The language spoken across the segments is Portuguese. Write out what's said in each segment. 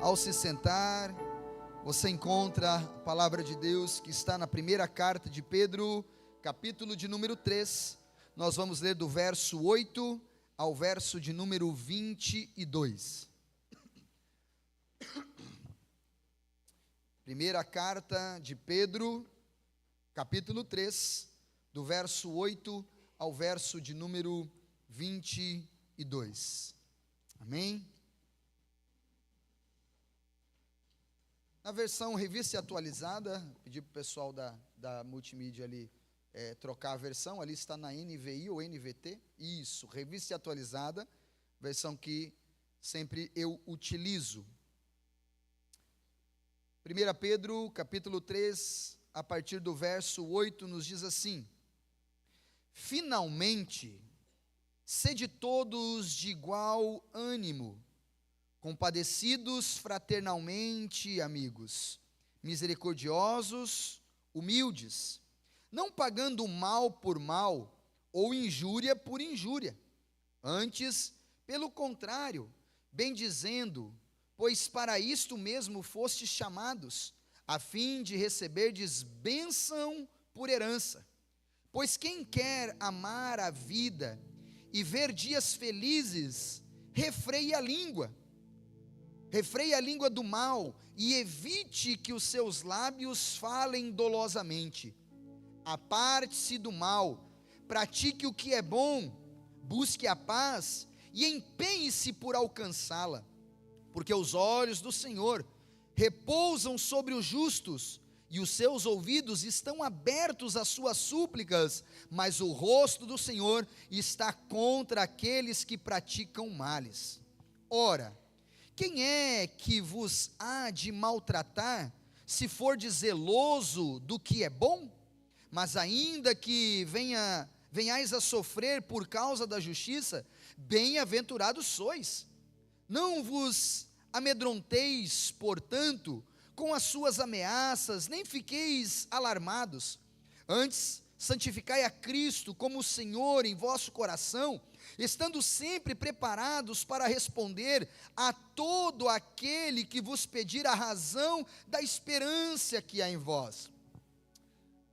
Ao se sentar, você encontra a palavra de Deus que está na primeira carta de Pedro, capítulo de número 3. Nós vamos ler do verso 8 ao verso de número 22. Primeira carta de Pedro, capítulo 3, do verso 8 ao verso de número 22. Amém? Na versão revista e atualizada, pedi para o pessoal da multimídia ali trocar a versão, ali está na NVI ou NVT, isso, revista e atualizada, versão que sempre eu utilizo. 1 Pedro, capítulo 3, a partir do verso 8, nos diz assim: finalmente, sede todos de igual ânimo, compadecidos fraternalmente, amigos, misericordiosos, humildes, não pagando mal por mal, ou injúria por injúria, antes, pelo contrário, bendizendo, pois para isto mesmo fostes chamados, a fim de receberdes bênção por herança. Pois quem quer amar a vida e ver dias felizes, refreie a língua do mal e evite que os seus lábios falem dolosamente. Aparte-se do mal, pratique o que é bom, busque a paz e empenhe-se por alcançá-la, porque os olhos do Senhor repousam sobre os justos e os seus ouvidos estão abertos às suas súplicas, mas o rosto do Senhor está contra aqueles que praticam males. Ora, quem é que vos há de maltratar, se fordes zeloso do que é bom? Mas ainda que venhais a sofrer por causa da justiça, bem-aventurados sois. Não vos amedronteis, portanto, com as suas ameaças, nem fiqueis alarmados. Antes, santificai a Cristo como Senhor em vosso coração, estando sempre preparados para responder a todo aquele que vos pedir a razão da esperança que há em vós.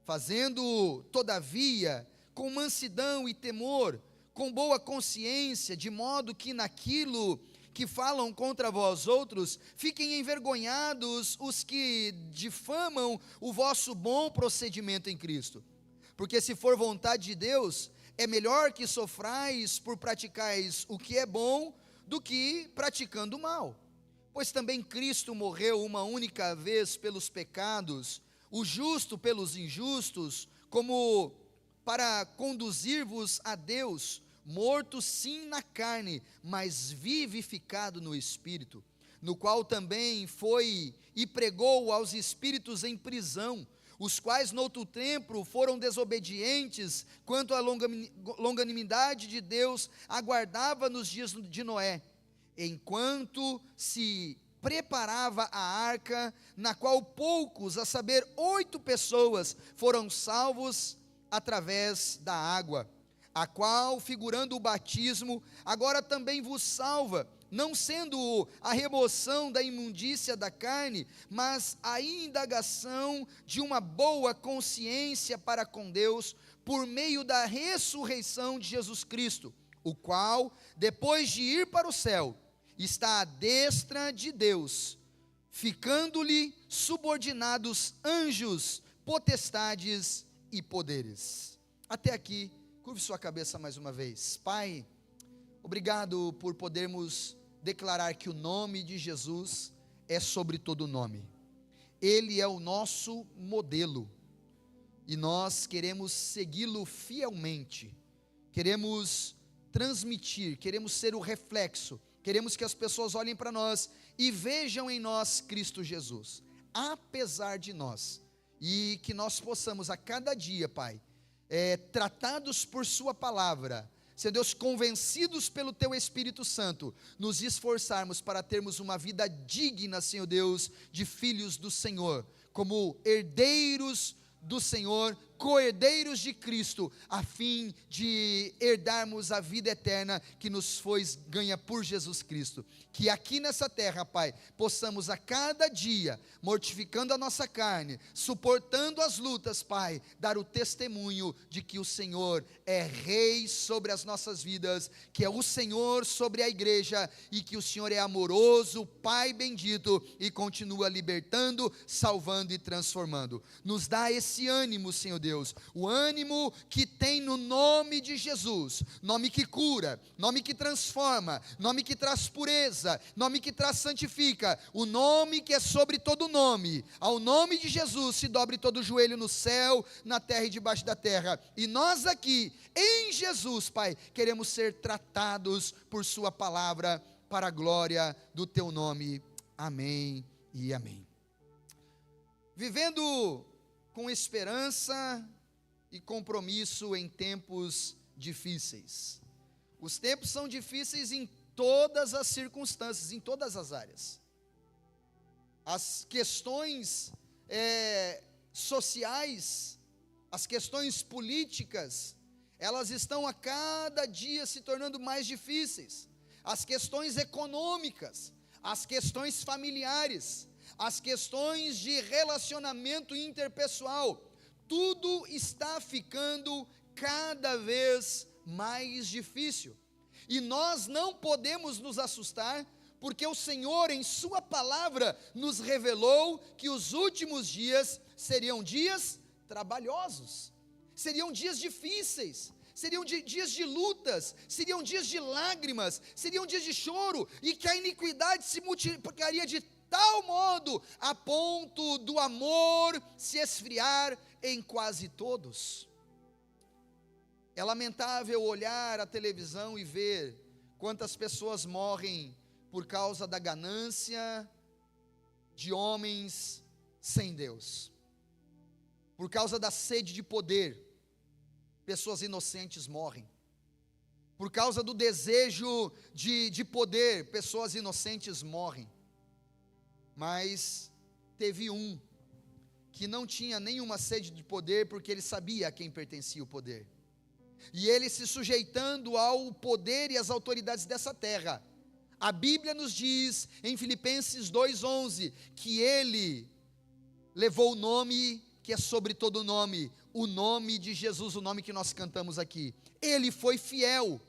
Fazendo, todavia, com mansidão e temor, com boa consciência, de modo que naquilo que falam contra vós outros, fiquem envergonhados os que difamam o vosso bom procedimento em Cristo. Porque se for vontade de Deus, é melhor que sofrais por praticais o que é bom, do que praticando o mal. Pois também Cristo morreu uma única vez pelos pecados, o justo pelos injustos, como para conduzir-vos a Deus, morto sim na carne, mas vivificado no Espírito, no qual também foi e pregou aos espíritos em prisão, os quais noutro tempo foram desobedientes, quanto à longanimidade de Deus aguardava nos dias de Noé, enquanto se preparava a arca, na qual poucos, a saber 8 pessoas, foram salvos através da água, a qual, figurando o batismo, agora também vos salva, não sendo a remoção da imundícia da carne, mas a indagação de uma boa consciência para com Deus, por meio da ressurreição de Jesus Cristo, o qual, depois de ir para o céu, está à destra de Deus, ficando-lhe subordinados anjos, potestades e poderes. Até aqui, curve sua cabeça mais uma vez. Pai, obrigado por podermos declarar que o nome de Jesus é sobre todo nome. Ele é o nosso modelo e nós queremos segui-lo fielmente. Queremos transmitir, queremos ser o reflexo, queremos que as pessoas olhem para nós e vejam em nós Cristo Jesus, apesar de nós, e que nós possamos a cada dia, Pai, tratados por sua palavra, Senhor Deus, convencidos pelo Teu Espírito Santo, nos esforçarmos para termos uma vida digna, Senhor Deus, de filhos do Senhor, como herdeiros do Senhor, coerdeiros de Cristo, a fim de herdarmos a vida eterna que nos foi ganha por Jesus Cristo. Que aqui nessa terra, Pai, possamos a cada dia, mortificando a nossa carne, suportando as lutas, Pai, dar o testemunho de que o Senhor é Rei sobre as nossas vidas, que é o Senhor sobre a igreja, e que o Senhor é amoroso, Pai bendito, e continua libertando, salvando e transformando. Nos dá esse ânimo, Senhor Deus, o ânimo que tem no nome de Jesus, nome que cura, nome que transforma, nome que traz pureza, nome que traz santifica, o nome que é sobre todo nome. Ao nome de Jesus se dobre todo joelho no céu, na terra e debaixo da terra. E nós aqui, em Jesus, Pai, queremos ser tratados por sua palavra, para a glória do teu nome. Amém e amém. Vivendo com esperança e compromisso em tempos difíceis. Os tempos são difíceis em todas as circunstâncias, em todas as áreas. As questões sociais, as questões políticas, elas estão a cada dia se tornando mais difíceis. As questões econômicas, as questões familiares, as questões de relacionamento interpessoal, tudo está ficando cada vez mais difícil. E nós não podemos nos assustar, porque o Senhor em sua palavra nos revelou que os últimos dias seriam dias trabalhosos, seriam dias difíceis, seriam dias de lutas, seriam dias de lágrimas, seriam dias de choro, e que a iniquidade se multiplicaria de tal modo, a ponto do amor se esfriar em quase todos. É lamentável olhar a televisão e ver quantas pessoas morrem por causa da ganância de homens sem Deus, por causa da sede de poder. Pessoas inocentes morrem, por causa do desejo de poder, pessoas inocentes morrem. Mas teve um que não tinha nenhuma sede de poder, porque ele sabia a quem pertencia o poder, e ele se sujeitando ao poder e às autoridades dessa terra. A Bíblia nos diz em Filipenses 2:11 que ele levou o nome que é sobre todo nome, o nome de Jesus, o nome que nós cantamos aqui. Ele foi fiel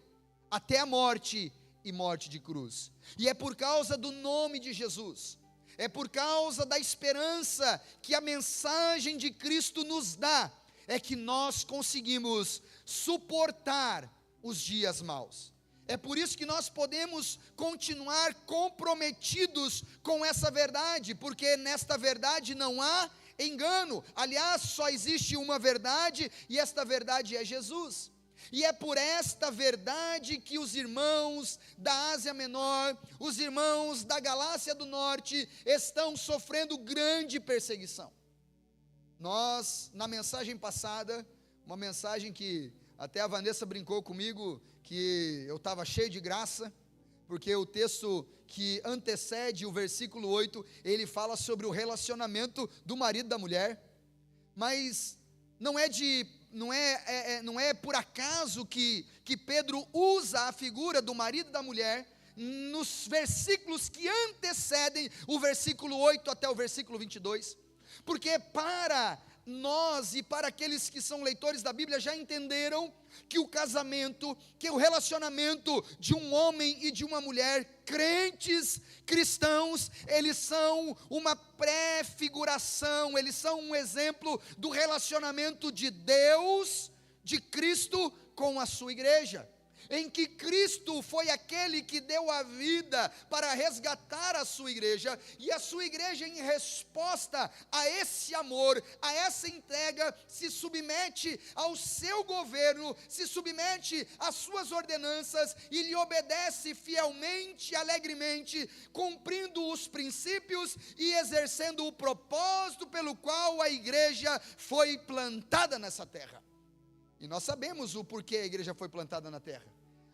até a morte, e morte de cruz. E é por causa do nome de Jesus, é por causa da esperança que a mensagem de Cristo nos dá, é que nós conseguimos suportar os dias maus. É por isso que nós podemos continuar comprometidos com essa verdade, porque nesta verdade não há engano. Aliás, só existe uma verdade, e esta verdade é Jesus. E é por esta verdade que os irmãos da Ásia Menor, os irmãos da Galácia do Norte, estão sofrendo grande perseguição. Nós, na mensagem passada, uma mensagem que até a Vanessa brincou comigo, que eu estava cheio de graça, porque o texto que antecede o versículo 8, ele fala sobre o relacionamento do marido e da mulher. Mas não é por acaso que Pedro usa a figura do marido e da mulher nos versículos que antecedem o versículo 8 até o versículo 22, porque para nós e para aqueles que são leitores da Bíblia já entenderam que o casamento, que o relacionamento de um homem e de uma mulher, crentes, cristãos, eles são uma pré-figuração, eles são um exemplo do relacionamento de Deus, de Cristo com a sua igreja, em que Cristo foi aquele que deu a vida para resgatar a sua igreja, e a sua igreja, em resposta a esse amor, a essa entrega, se submete ao seu governo, se submete às suas ordenanças e lhe obedece fielmente, alegremente, cumprindo os princípios e exercendo o propósito pelo qual a igreja foi plantada nessa terra. E nós sabemos o porquê a igreja foi plantada na terra.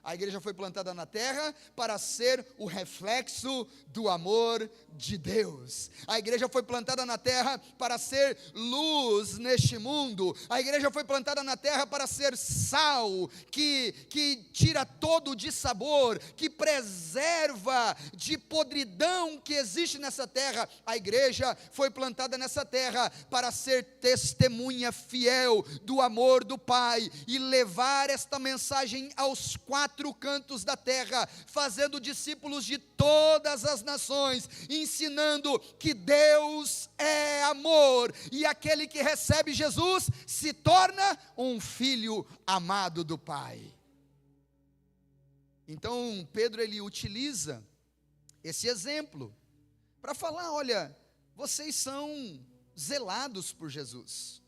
A igreja foi plantada na terra para ser o reflexo do amor de Deus. A igreja foi plantada na terra para ser luz neste mundo. A igreja foi plantada na terra para ser sal, que tira todo o dissabor, que preserva de podridão que existe nessa terra. A igreja foi plantada nessa terra para ser testemunha fiel do amor do Pai e levar esta mensagem aos quatro cantos da terra, fazendo discípulos de todas as nações, ensinando que Deus é amor, e aquele que recebe Jesus se torna um filho amado do Pai. Então Pedro, ele utiliza esse exemplo para falar: olha, vocês são zelados por Jesus.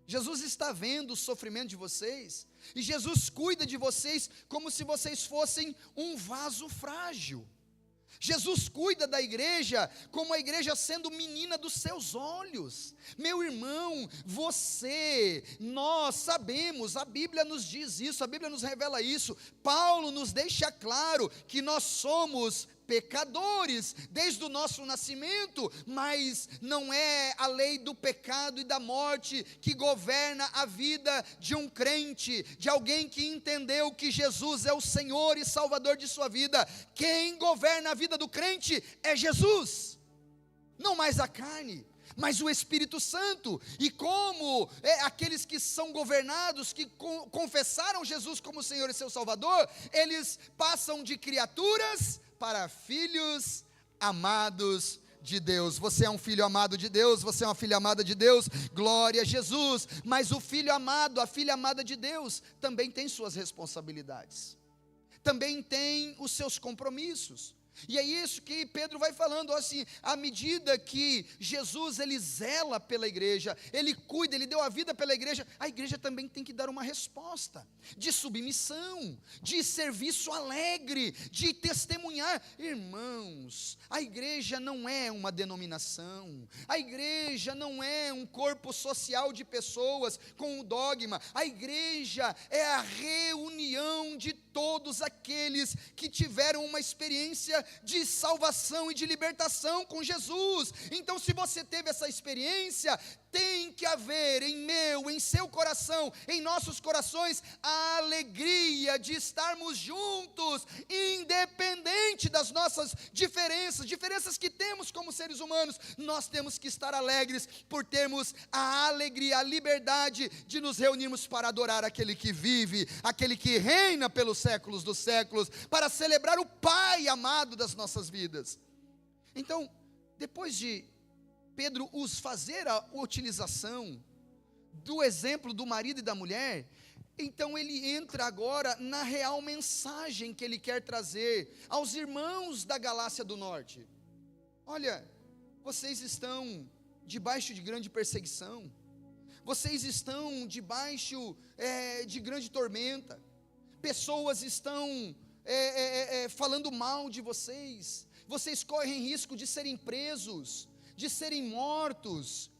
Jesus está vendo o sofrimento de vocês, e Jesus cuida de vocês como se vocês fossem um vaso frágil. Jesus cuida da igreja como a igreja sendo menina dos seus olhos. Meu irmão, nós sabemos, a Bíblia nos diz isso, a Bíblia nos revela isso. Paulo nos deixa claro que nós somos pecadores desde o nosso nascimento, mas não é a lei do pecado e da morte que governa a vida de um crente, de alguém que entendeu que Jesus é o Senhor e Salvador de sua vida. Quem governa a vida do crente é Jesus, não mais a carne, mas o Espírito Santo. E como aqueles que são governados, que confessaram Jesus como Senhor e seu Salvador, eles passam de criaturas para filhos amados de Deus. Você é um filho amado de Deus, você é uma filha amada de Deus, glória a Jesus. Mas o filho amado, a filha amada de Deus, também tem suas responsabilidades, também tem os seus compromissos. E é isso que Pedro vai falando, assim, à medida que Jesus, ele zela pela igreja, ele cuida, ele deu a vida pela igreja, a igreja também tem que dar uma resposta, de submissão, de serviço alegre, de testemunhar. Irmãos, a igreja não é uma denominação, a igreja não é um corpo social de pessoas com um dogma, a igreja é a reunião de todos aqueles que tiveram uma experiência de salvação e de libertação com Jesus. Então, se você teve essa experiência, tem que haver em seu coração, em nossos corações, a alegria de estarmos juntos, independente das nossas diferenças que temos como seres humanos. Nós temos que estar alegres por termos a alegria, a liberdade de nos reunirmos para adorar aquele que vive, aquele que reina pelos séculos dos séculos, para celebrar o Pai amado das nossas vidas. Então, depois de Pedro fazer a utilização do exemplo do marido e da mulher, então ele entra agora na real mensagem que ele quer trazer aos irmãos da Galácia do Norte. Olha, vocês estão debaixo de grande perseguição, vocês estão debaixo de grande tormenta, pessoas estão falando mal de vocês, vocês correm risco de serem presos, de serem mortos.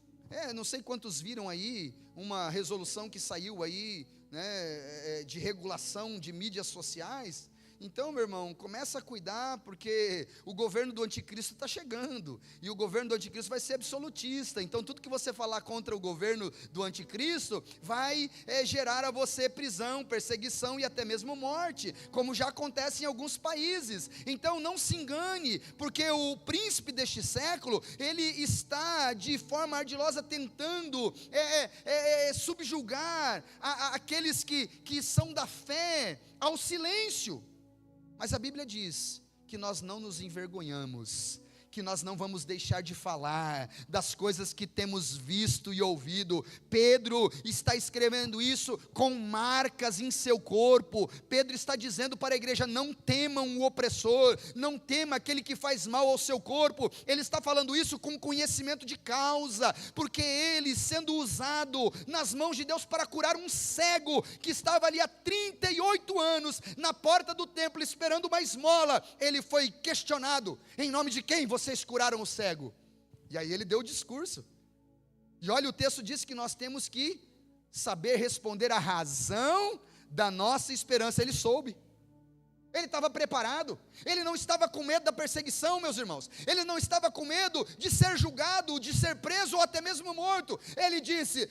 Não sei quantos viram aí uma resolução que saiu aí, né, de regulação de mídias sociais. Então, meu irmão, começa a cuidar, porque o governo do anticristo está chegando, e o governo do anticristo vai ser absolutista. Então tudo que você falar contra o governo do anticristo vai gerar a você prisão, perseguição e até mesmo morte, como já acontece em alguns países. Então não se engane, porque o príncipe deste século, ele está de forma ardilosa tentando subjugar aqueles que são da fé ao silêncio. Mas a Bíblia diz que nós não nos envergonhamos, que nós não vamos deixar de falar das coisas que temos visto e ouvido. Pedro está escrevendo isso com marcas em seu corpo. Pedro está dizendo para a igreja: não temam o opressor, não tema aquele que faz mal ao seu corpo. Ele está falando isso com conhecimento de causa, porque ele, sendo usado nas mãos de Deus para curar um cego que estava ali há 38 anos na porta do templo esperando uma esmola, ele foi questionado: em nome de quem vocês curaram o cego? E aí ele deu o discurso. E olha, o texto diz que nós temos que saber responder a razão da nossa esperança. Ele soube. Ele estava preparado, ele não estava com medo da perseguição, meus irmãos, ele não estava com medo de ser julgado, de ser preso ou até mesmo morto. Ele disse: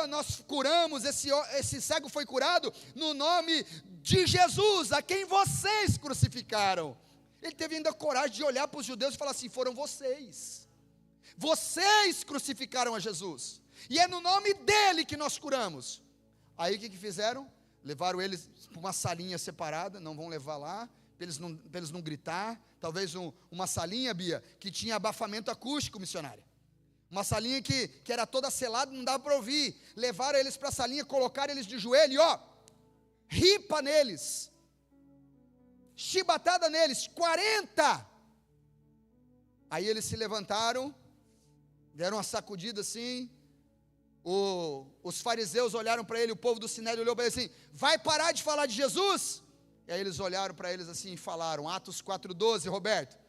nós curamos, esse cego foi curado no nome de Jesus, a quem vocês crucificaram. Ele teve ainda a coragem de olhar para os judeus e falar assim: foram vocês crucificaram a Jesus, e é no nome dele que nós curamos. Aí o que fizeram? Levaram eles para uma salinha separada, não vão levar lá, para eles não gritar, talvez uma salinha, Bia, que tinha abafamento acústico, missionária, uma salinha que era toda selada, não dava para ouvir. Levaram eles para a salinha, colocaram eles de joelho e ripa neles, chibatada neles, 40, aí eles se levantaram, deram uma sacudida assim. Os fariseus olharam para ele, o povo do Sinédrio olhou para ele assim: vai parar de falar de Jesus? E aí eles olharam para eles assim e falaram, Atos 4,12, Roberto: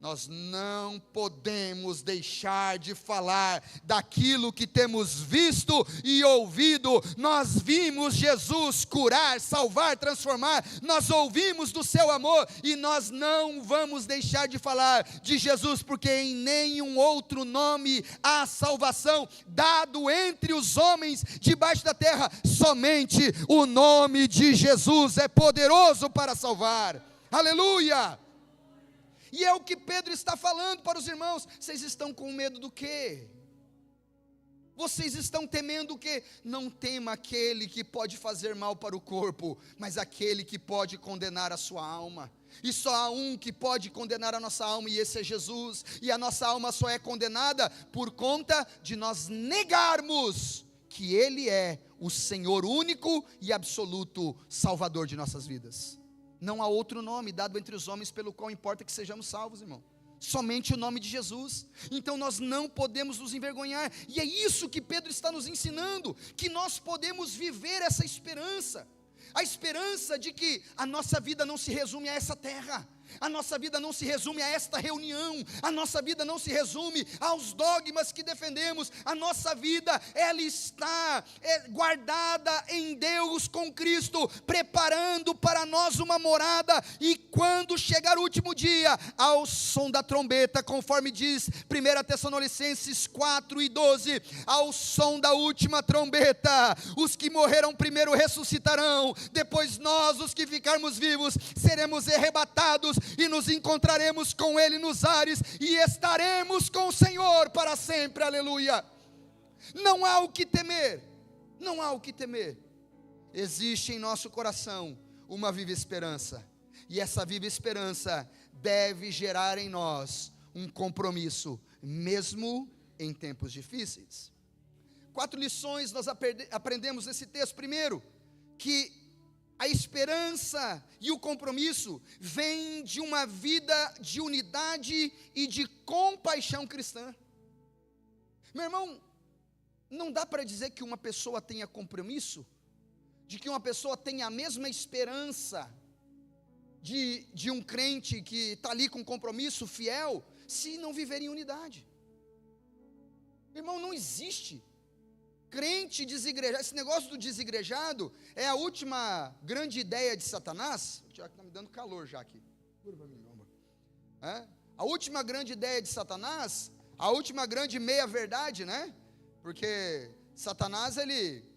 nós não podemos deixar de falar daquilo que temos visto e ouvido. Nós vimos Jesus curar, salvar, transformar, nós ouvimos do seu amor, e nós não vamos deixar de falar de Jesus, porque em nenhum outro nome há salvação dado entre os homens debaixo da terra, somente o nome de Jesus é poderoso para salvar. Aleluia! E é o que Pedro está falando para os irmãos. Vocês estão com medo do quê? Vocês estão temendo o quê? Não tema aquele que pode fazer mal para o corpo, mas aquele que pode condenar a sua alma. E só há um que pode condenar a nossa alma, e esse é Jesus. E a nossa alma só é condenada por conta de nós negarmos que Ele é o Senhor único e absoluto Salvador de nossas vidas. Não há outro nome dado entre os homens pelo qual importa que sejamos salvos, irmão. Somente o nome de Jesus. Então nós não podemos nos envergonhar. E é isso que Pedro está nos ensinando, que nós podemos viver essa esperança. A esperança de que a nossa vida não se resume a essa terra. A nossa vida não se resume a esta reunião, a nossa vida não se resume aos dogmas que defendemos. A nossa vida, ela está guardada em Deus com Cristo, preparando para nós uma morada, e quando chegar o último dia, ao som da trombeta, conforme diz 1 Tessalonicenses 4:12, ao som da última trombeta, os que morreram primeiro ressuscitarão, depois nós, os que ficarmos vivos, seremos arrebatados e nos encontraremos com Ele nos ares, e estaremos com o Senhor para sempre. Aleluia! Não há o que temer, não há o que temer. Existe em nosso coração uma viva esperança, e essa viva esperança deve gerar em nós um compromisso, mesmo em tempos difíceis. 4 lições nós aprendemos nesse texto. Primeiro, que a esperança e o compromisso vêm de uma vida de unidade e de compaixão cristã. Meu irmão, não dá para dizer que uma pessoa tenha compromisso, de que uma pessoa tenha a mesma esperança de um crente que está ali com compromisso fiel, se não viver em unidade. Irmão, não existe crente desigrejado. Esse negócio do desigrejado é a última grande ideia de Satanás. O Tiago está me dando calor já aqui. A última grande ideia de Satanás, a última grande meia-verdade, né? Porque Satanás, ele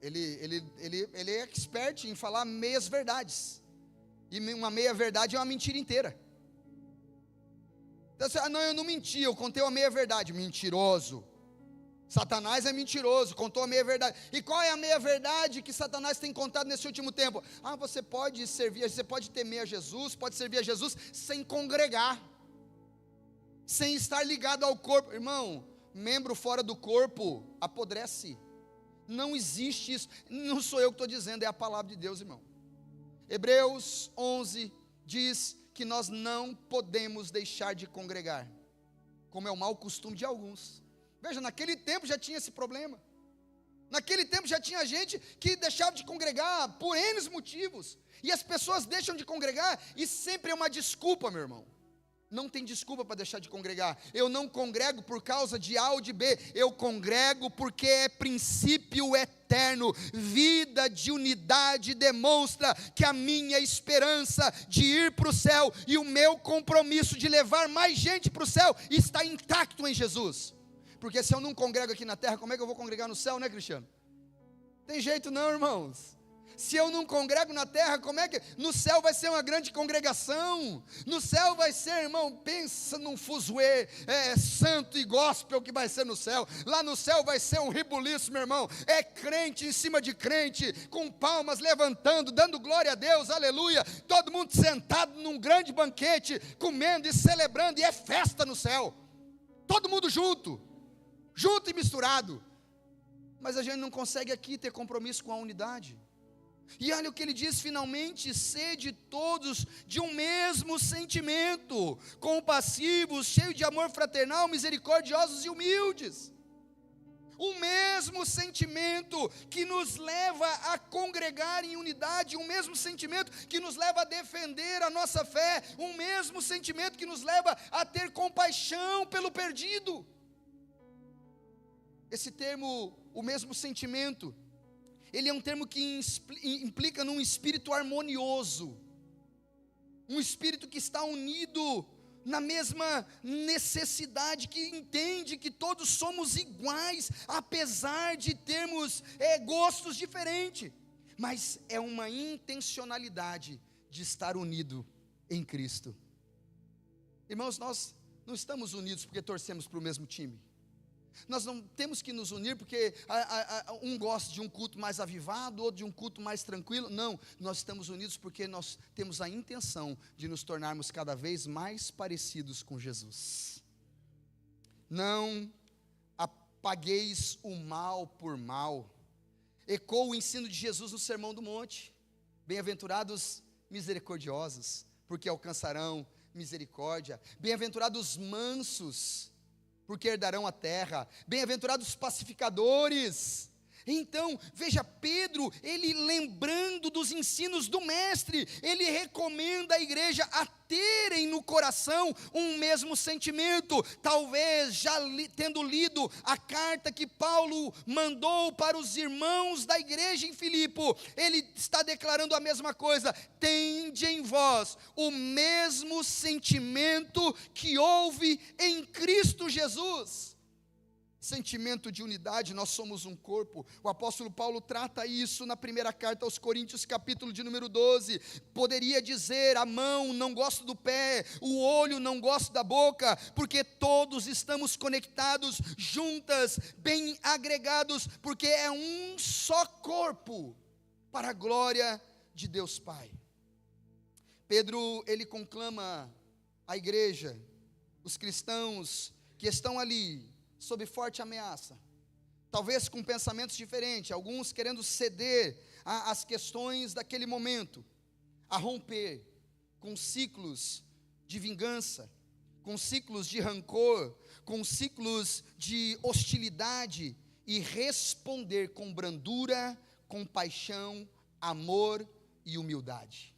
é expert em falar meias-verdades. E uma meia-verdade é uma mentira inteira. Então, não, eu não menti, eu contei uma meia-verdade. Mentiroso. Satanás é mentiroso, contou a meia-verdade. E qual é a meia-verdade que Satanás tem contado nesse último tempo? Você pode servir, você pode temer a Jesus, pode servir a Jesus sem congregar, sem estar ligado ao corpo. Irmão, membro fora do corpo apodrece. Não existe isso. Não sou eu que estou dizendo, é a palavra de Deus, irmão. Hebreus 11 diz que nós não podemos deixar de congregar, como é o mau costume de alguns. Veja, naquele tempo já tinha esse problema. Naquele tempo já tinha gente que deixava de congregar por N motivos. E as pessoas deixam de congregar e sempre é uma desculpa, meu irmão. não tem desculpa para deixar de congregar. Eu não congrego por causa de A ou de B, eu congrego porque é princípio eterno. Vida de unidade demonstra que a minha esperança de ir para o céu e o meu compromisso de levar mais gente para o céu está intacto em Jesus. Porque se eu não congrego aqui na terra, como é que eu vou congregar no céu, né, Cristiano? Tem jeito não, irmãos. Se eu não congrego na terra, como é que... No céu vai ser uma grande congregação. No céu vai ser, irmão, pensa num fuzuê, santo e gospel que vai ser no céu. Lá no céu vai ser um ribuliço, meu irmão. É crente em cima de crente, com palmas levantando, dando glória a Deus, aleluia. Todo mundo sentado num grande banquete, comendo e celebrando, e é festa no céu. Todo mundo junto e misturado. Mas a gente não consegue aqui ter compromisso com a unidade. E olha o que ele diz: finalmente, sede todos de um mesmo sentimento, compassivos, cheios de amor fraternal, misericordiosos e humildes. O mesmo sentimento que nos leva a congregar em unidade, o mesmo sentimento que nos leva a defender a nossa fé, o mesmo sentimento que nos leva a ter compaixão pelo perdido. Esse termo, o mesmo sentimento, ele é um termo que implica num espírito harmonioso, um espírito que está unido na mesma necessidade, que entende que todos somos iguais, apesar de termos gostos diferentes, mas é uma intencionalidade de estar unido em Cristo. Irmãos, nós não estamos unidos porque torcemos para o mesmo time. Nós não temos que nos unir porque um gosta de um culto mais avivado, outro de um culto mais tranquilo. Não, nós estamos unidos porque nós temos a intenção de nos tornarmos cada vez mais parecidos com Jesus. Não apagueis o mal por mal. Ecoa o ensino de Jesus no Sermão do Monte. Bem-aventurados misericordiosos, porque alcançarão misericórdia. Bem-aventurados mansos, porque herdarão a terra. Bem-aventurados pacificadores. Então, veja, Pedro, ele lembrando dos ensinos do mestre, ele recomenda à igreja a terem no coração um mesmo sentimento. Talvez já tendo lido a carta que Paulo mandou para os irmãos da igreja em Filipe, ele está declarando a mesma coisa: tende em vós o mesmo sentimento que houve em Cristo Jesus. Sentimento de unidade, nós somos um corpo. O apóstolo Paulo trata isso na primeira carta aos Coríntios, capítulo de número 12. Poderia dizer: a mão não gosta do pé, o olho não gosta da boca, porque todos estamos conectados, juntas, bem agregados, porque é um só corpo, para a glória de Deus Pai. Pedro, ele conclama a igreja, os cristãos que estão ali sob forte ameaça, talvez com pensamentos diferentes, alguns querendo ceder às questões daquele momento, a romper com ciclos de vingança, com ciclos de rancor, com ciclos de hostilidade, e responder com brandura, compaixão, amor e humildade.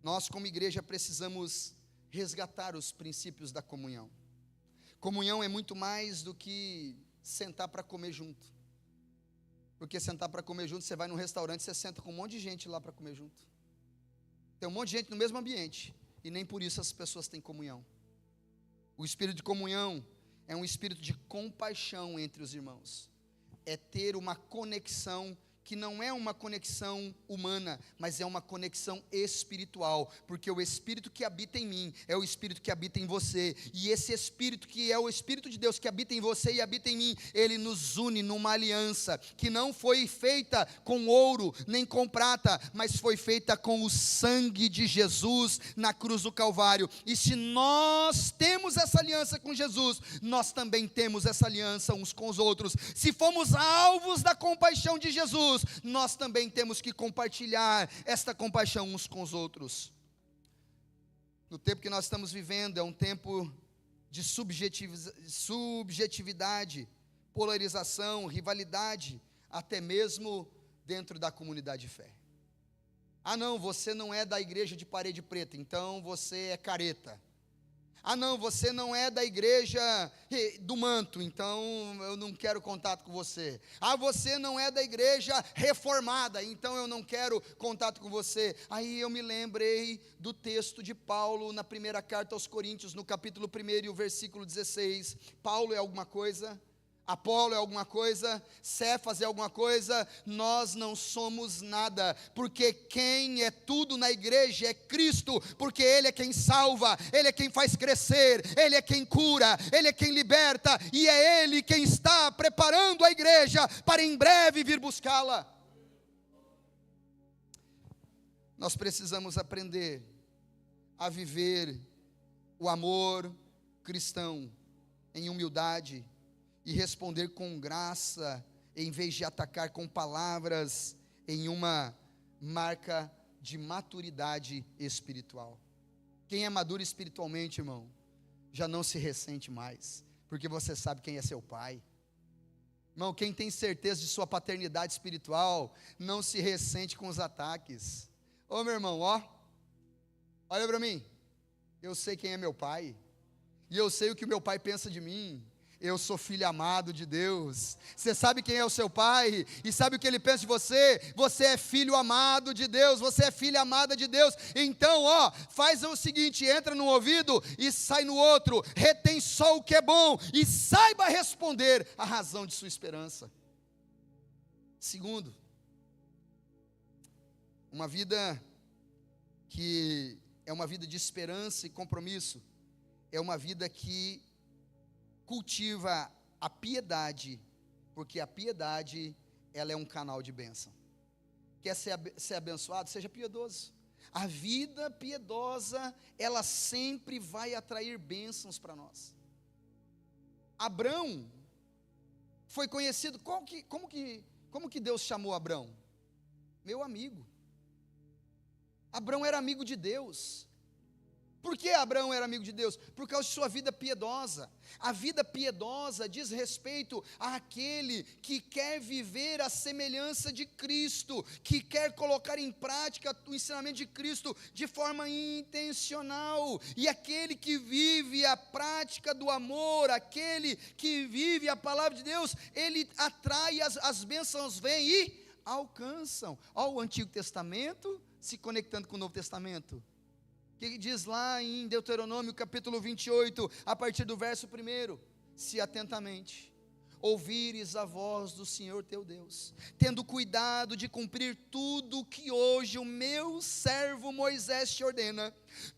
Nós, como igreja, precisamos resgatar os princípios da comunhão. Comunhão é muito mais do que sentar para comer junto. Porque sentar para comer junto, você vai num restaurante, você senta com um monte de gente lá para comer junto. Tem um monte de gente no mesmo ambiente, e nem por isso as pessoas têm comunhão. O espírito de comunhão é um espírito de compaixão entre os irmãos. É ter uma conexão que não é uma conexão humana, mas é uma conexão espiritual, porque o Espírito que habita em mim é o Espírito que habita em você, e esse Espírito que é o Espírito de Deus que habita em você e habita em mim, ele nos une numa aliança, que não foi feita com ouro, nem com prata, mas foi feita com o sangue de Jesus na cruz do Calvário. E se nós temos essa aliança com Jesus, nós também temos essa aliança uns com os outros. Se fomos alvos da compaixão de Jesus, nós também temos que compartilhar esta compaixão uns com os outros. No tempo que nós estamos vivendo, é um tempo de subjetividade, polarização, rivalidade, até mesmo dentro da comunidade de fé. Ah não, você não é da igreja de Parede Preta, então você é careta. Ah não, você não é da igreja do manto, então eu não quero contato com você. Ah, você não é da igreja reformada, então eu não quero contato com você. Aí eu me lembrei do texto de Paulo na primeira carta aos Coríntios, no capítulo 1 e o versículo 16. Paulo é alguma coisa, Apolo é alguma coisa, Cefas é alguma coisa, nós não somos nada, porque quem é tudo na igreja é Cristo, porque Ele é quem salva, Ele é quem faz crescer, Ele é quem cura, Ele é quem liberta, e é Ele quem está preparando a igreja para em breve vir buscá-la. Nós precisamos aprender a viver o amor cristão em humildade, e responder com graça, em vez de atacar com palavras, em uma marca de maturidade espiritual. Quem é maduro espiritualmente, irmão, já não se ressente mais, porque você sabe quem é seu pai. Irmão, quem tem certeza de sua paternidade espiritual, não se ressente com os ataques. Ô meu irmão, olha para mim, eu sei quem é meu pai, e eu sei o que o meu pai pensa de mim. Eu sou filho amado de Deus. Você sabe quem é o seu pai, e sabe o que ele pensa de você? Você é filho amado de Deus, você é filha amada de Deus. Então, faz o seguinte: entra num ouvido e sai no outro, retém só o que é bom, e saiba responder a razão de sua esperança. Segundo, uma vida que é uma vida de esperança e compromisso, é uma vida que cultiva a piedade, porque a piedade, ela é um canal de bênção. Quer ser abençoado? Seja piedoso. A vida piedosa, ela sempre vai atrair bênçãos para nós. Abrão foi conhecido, como que Deus chamou Abrão? Meu amigo. Abrão era amigo de Deus. Por que Abraão era amigo de Deus? Por causa de sua vida piedosa. A vida piedosa diz respeito àquele que quer viver a semelhança de Cristo, que quer colocar em prática o ensinamento de Cristo de forma intencional. E aquele que vive a prática do amor, aquele que vive a palavra de Deus, ele atrai, as bênçãos vêm e alcançam. Olha o Antigo Testamento se conectando com o Novo Testamento. Que diz lá em Deuteronômio capítulo 28, a partir do verso 1: se atentamente ouvires a voz do Senhor teu Deus, tendo cuidado de cumprir tudo que hoje o meu servo Moisés te ordena,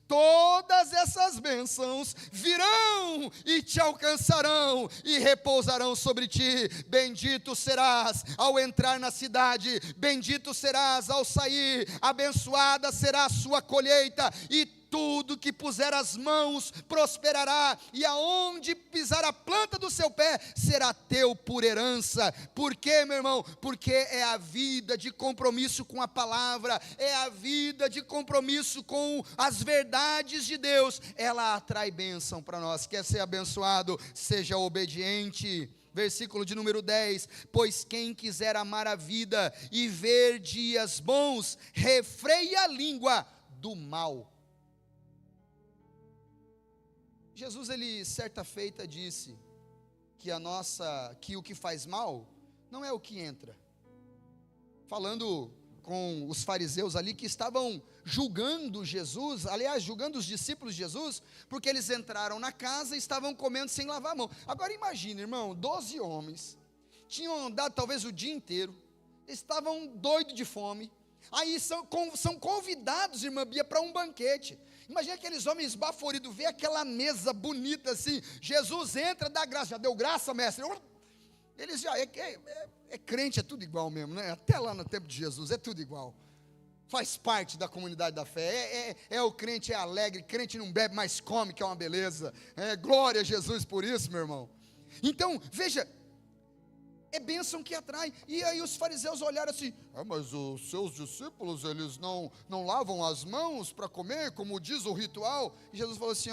todas essas bênçãos virão e te alcançarão e repousarão sobre ti. Bendito serás ao entrar na cidade, bendito serás ao sair, abençoada será a sua colheita, e tudo que puser as mãos prosperará, e aonde pisar a planta do seu pé será teu por herança. Por quê, meu irmão? Porque é a vida de compromisso com a palavra, é a vida de compromisso com as verdades de Deus, ela atrai bênção para nós. Quer ser abençoado? Seja obediente. Versículo de número 10: pois quem quiser amar a vida e ver dias bons, refreie a língua do mal. Jesus, ele certa feita disse que o que faz mal não é o que entra. Falando com os fariseus ali que estavam julgando Jesus, aliás, julgando os discípulos de Jesus, porque eles entraram na casa e estavam comendo sem lavar a mão. Agora imagine, irmão, 12 homens, tinham andado talvez o dia inteiro, estavam doidos de fome, aí são convidados, irmã Bia, para um banquete. Imagina aqueles homens esbaforidos, vê aquela mesa bonita assim, Jesus entra, dá graça, já deu graça, mestre? Eles já, crente, é tudo igual mesmo, né? Até lá no tempo de Jesus, é tudo igual. Faz parte da comunidade da fé, o crente é alegre, crente não bebe, mas come, que é uma beleza. Glória a Jesus por isso, meu irmão. Então, veja, é bênção que atrai. E aí os fariseus olharam assim: mas os seus discípulos, eles não lavam as mãos para comer, como diz o ritual. E Jesus falou assim: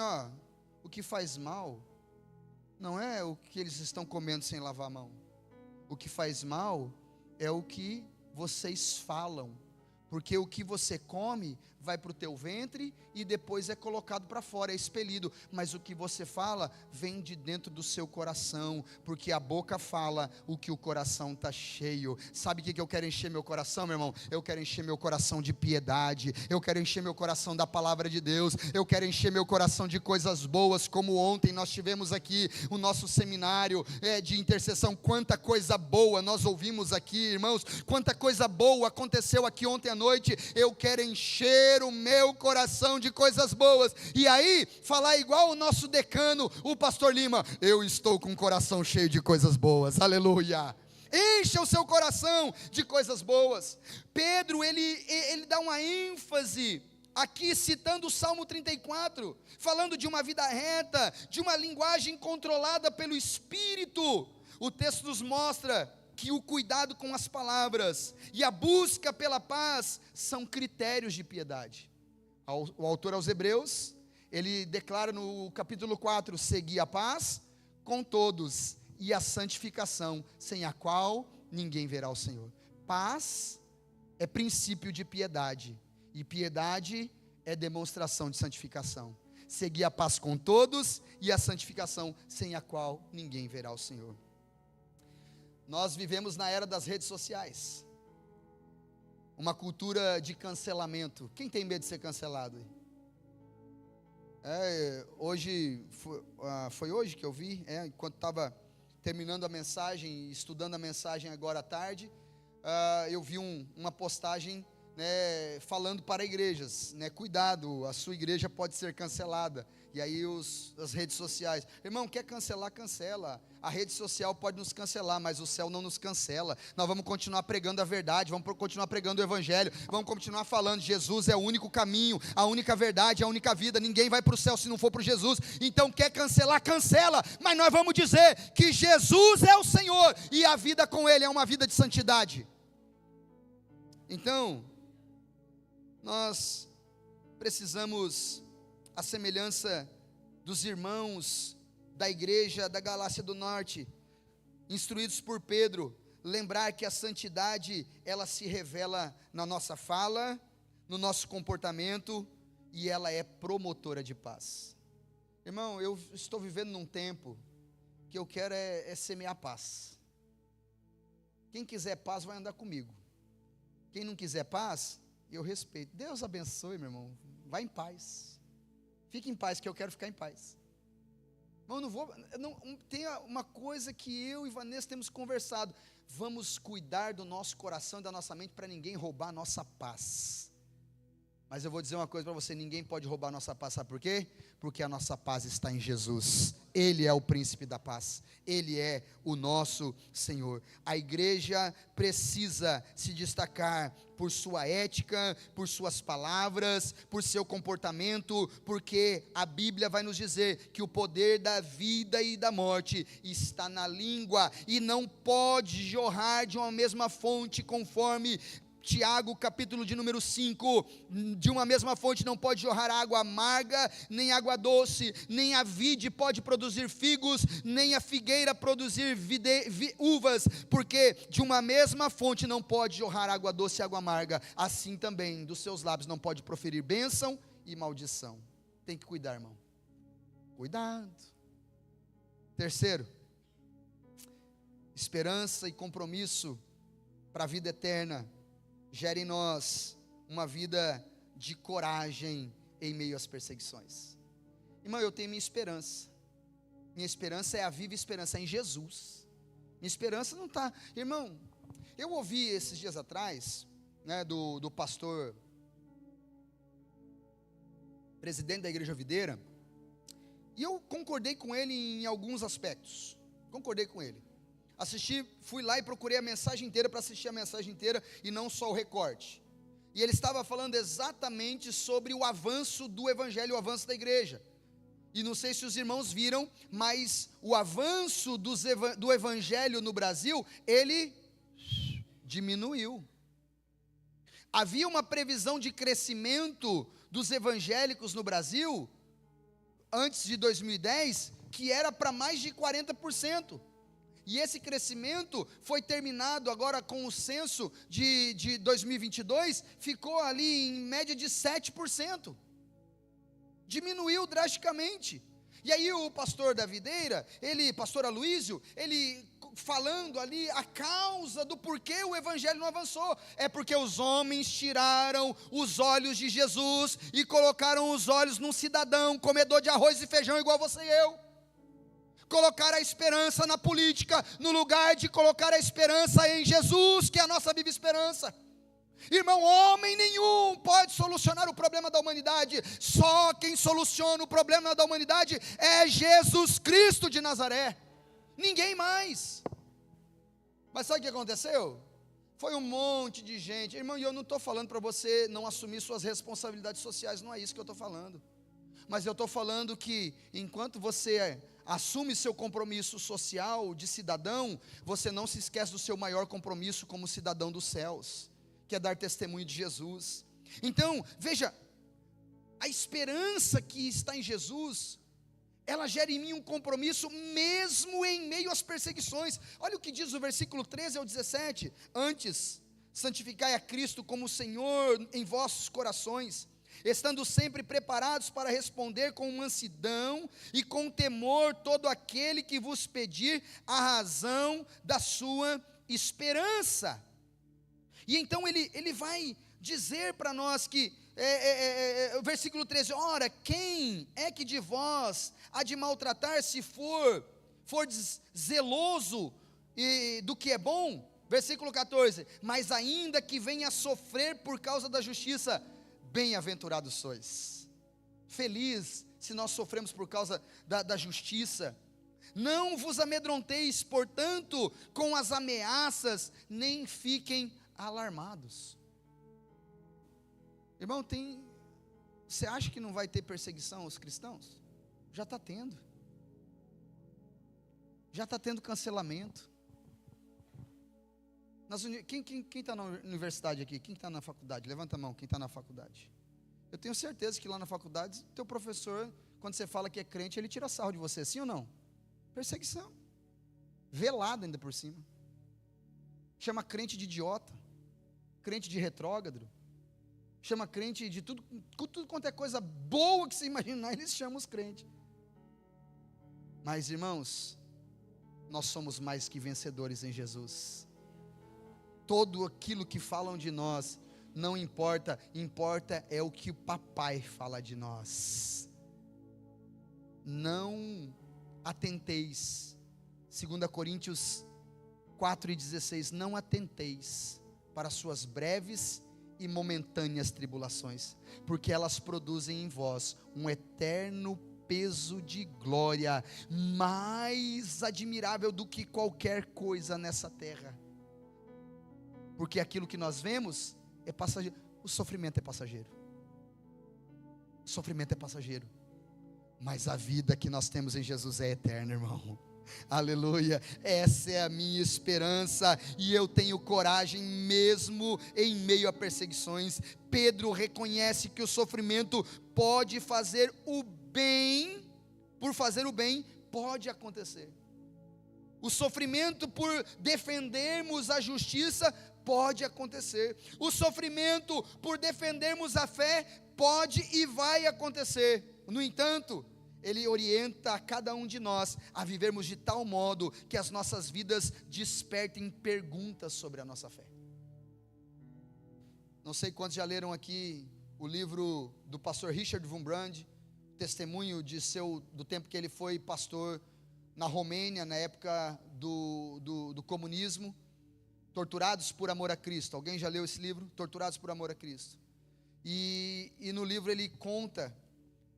o que faz mal não é o que eles estão comendo sem lavar a mão. O que faz mal é o que vocês falam Porque o que você come vai para o teu ventre e depois é colocado para fora, é expelido. Mas o que você fala vem de dentro do seu coração, porque a boca fala o que o coração está cheio. Sabe o que eu quero encher meu coração, meu irmão? Eu quero encher meu coração de piedade, eu quero encher meu coração da palavra de Deus, eu quero encher meu coração de coisas boas, como ontem nós tivemos aqui o nosso seminário de intercessão. Quanta coisa boa nós ouvimos aqui, irmãos, quanta coisa boa aconteceu aqui ontem à noite. Eu quero encher o meu coração de coisas boas, e aí, falar igual o nosso decano, o pastor Lima: eu estou com o coração cheio de coisas boas, aleluia. Encha o seu coração de coisas boas. Pedro, ele dá uma ênfase aqui, citando o Salmo 34, falando de uma vida reta, de uma linguagem controlada pelo Espírito. O texto nos mostra que o cuidado com as palavras e a busca pela paz são critérios de piedade. O autor aos Hebreus, ele declara no capítulo 4, segui a paz com todos e a santificação, sem a qual ninguém verá o Senhor. Paz é princípio de piedade, e piedade é demonstração de santificação. Seguir a paz com todos e a santificação, sem a qual ninguém verá o Senhor. Nós vivemos na era das redes sociais, uma cultura de cancelamento. Quem tem medo de ser cancelado? Hoje, foi hoje que eu vi, enquanto estava terminando a mensagem, estudando a mensagem agora à tarde, eu vi uma postagem, falando para igrejas, cuidado, a sua igreja pode ser cancelada. E aí as redes sociais: irmão, quer cancelar, cancela. A rede social pode nos cancelar, mas o céu não nos cancela. Nós vamos continuar pregando a verdade, vamos continuar pregando o evangelho, vamos continuar falando: Jesus é o único caminho, a única verdade, a única vida. Ninguém vai para o céu se não for para Jesus. Então, quer cancelar, cancela, mas nós vamos dizer que Jesus é o Senhor, e a vida com Ele é uma vida de santidade. Então, nós precisamos, a semelhança dos irmãos da igreja da Galácia do Norte, instruídos por Pedro, lembrar que a santidade, ela se revela na nossa fala, no nosso comportamento, e ela é promotora de paz. Irmão, eu estou vivendo num tempo que eu quero semear paz. Quem quiser paz vai andar comigo. Quem não quiser paz, eu respeito. Deus abençoe, meu irmão. Vai em paz. Fique em paz, que eu quero ficar em paz. Tem uma coisa que eu e Vanessa temos conversado: vamos cuidar do nosso coração e da nossa mente para ninguém roubar a nossa paz. Mas eu vou dizer uma coisa para você: ninguém pode roubar a nossa paz, sabe por quê? Porque a nossa paz está em Jesus. Ele é o príncipe da paz, Ele é o nosso Senhor. A igreja precisa se destacar por sua ética, por suas palavras, por seu comportamento, porque a Bíblia vai nos dizer que o poder da vida e da morte está na língua, e não pode jorrar de uma mesma fonte, conforme Tiago, capítulo de número 5, de uma mesma fonte não pode jorrar água amarga, nem água doce, nem a vide pode produzir figos, nem a figueira produzir uvas, porque de uma mesma fonte não pode jorrar água doce e água amarga. Assim também dos seus lábios não pode proferir bênção e maldição. Tem que cuidar, irmão. Cuidado. Terceiro, esperança e compromisso para a vida eterna gera em nós uma vida de coragem em meio às perseguições. Irmão, eu tenho minha esperança é a viva esperança, é em Jesus. Minha esperança não está, irmão. Eu ouvi esses dias atrás, do pastor, presidente da Igreja Videira, e eu concordei com ele em alguns aspectos, fui lá e procurei a mensagem inteira para assistir a mensagem inteira e não só o recorte. E ele estava falando exatamente sobre o avanço do evangelho, o avanço da igreja. E não sei se os irmãos viram, mas o avanço do evangelho no Brasil, ele diminuiu. Havia uma previsão de crescimento dos evangélicos no Brasil, antes de 2010, que era para mais de 40%. E esse crescimento foi terminado agora com o censo de 2022, ficou ali em média de 7%. Diminuiu drasticamente. E aí o pastor da videira, pastor Aloísio, ele falando ali a causa do porquê o evangelho não avançou, é porque os homens tiraram os olhos de Jesus e colocaram os olhos num cidadão comedor de arroz e feijão igual você e eu. Colocar a esperança na política, no lugar de colocar a esperança em Jesus, que é a nossa viva esperança. Irmão, homem nenhum pode solucionar o problema da humanidade. Só quem soluciona o problema da humanidade é Jesus Cristo de Nazaré. Ninguém mais. Mas sabe o que aconteceu? Foi um monte de gente. Irmão, e eu não estou falando para você não assumir suas responsabilidades sociais. Não é isso que eu estou falando. Mas eu estou falando que enquanto você assume seu compromisso social de cidadão, você não se esquece do seu maior compromisso como cidadão dos céus, que é dar testemunho de Jesus. Então, veja, a esperança que está em Jesus, ela gera em mim um compromisso mesmo em meio às perseguições. Olha o que diz o versículo 13 ao 17, antes, santificai a Cristo como Senhor em vossos corações, estando sempre preparados para responder com mansidão e com temor todo aquele que vos pedir a razão da sua esperança. E então ele vai dizer para nós que, versículo 13, ora, quem é que de vós há de maltratar se for zeloso do que é bom? Versículo 14, mas ainda que venha a sofrer por causa da justiça, bem-aventurados sois. Feliz se nós sofremos por causa da justiça. Não vos amedronteis, portanto, com as ameaças, nem fiquem alarmados. Irmão, você acha que não vai ter perseguição aos cristãos? Já está tendo. Já está tendo cancelamento. Quem está na universidade aqui? Quem está na faculdade? Levanta a mão, quem está na faculdade. Eu tenho certeza que lá na faculdade, teu professor, quando você fala que é crente, ele tira sarro de você, sim ou não? Perseguição. Velada ainda por cima. Chama crente de idiota, crente de retrógrado, chama crente de tudo quanto é coisa boa que você imaginar, eles chamam os crentes. Mas irmãos, nós somos mais que vencedores em Jesus. Todo aquilo que falam de nós, não importa, importa é o que o papai fala de nós. Não atenteis, 2 Coríntios 4:16, não atenteis para suas breves e momentâneas tribulações, porque elas produzem em vós um eterno peso de glória, mais admirável do que qualquer coisa nessa terra. Porque aquilo que nós vemos é passageiro. O sofrimento é passageiro. O sofrimento é passageiro. Mas a vida que nós temos em Jesus é eterna, irmão. Aleluia, essa é a minha esperança, e eu tenho coragem mesmo em meio a perseguições. Pedro reconhece que o sofrimento pode fazer o bem, por fazer o bem, pode acontecer. O sofrimento por defendermos a justiça pode acontecer. O sofrimento por defendermos a fé pode e vai acontecer. No entanto, ele orienta a cada um de nós a vivermos de tal modo que as nossas vidas despertem perguntas sobre a nossa fé. Não sei quantos já leram aqui o livro do pastor Richard Wurmbrand, testemunho do tempo que ele foi pastor na Romênia, na época do comunismo. Torturados por amor a Cristo. Alguém já leu esse livro? Torturados por amor a Cristo. E no livro ele conta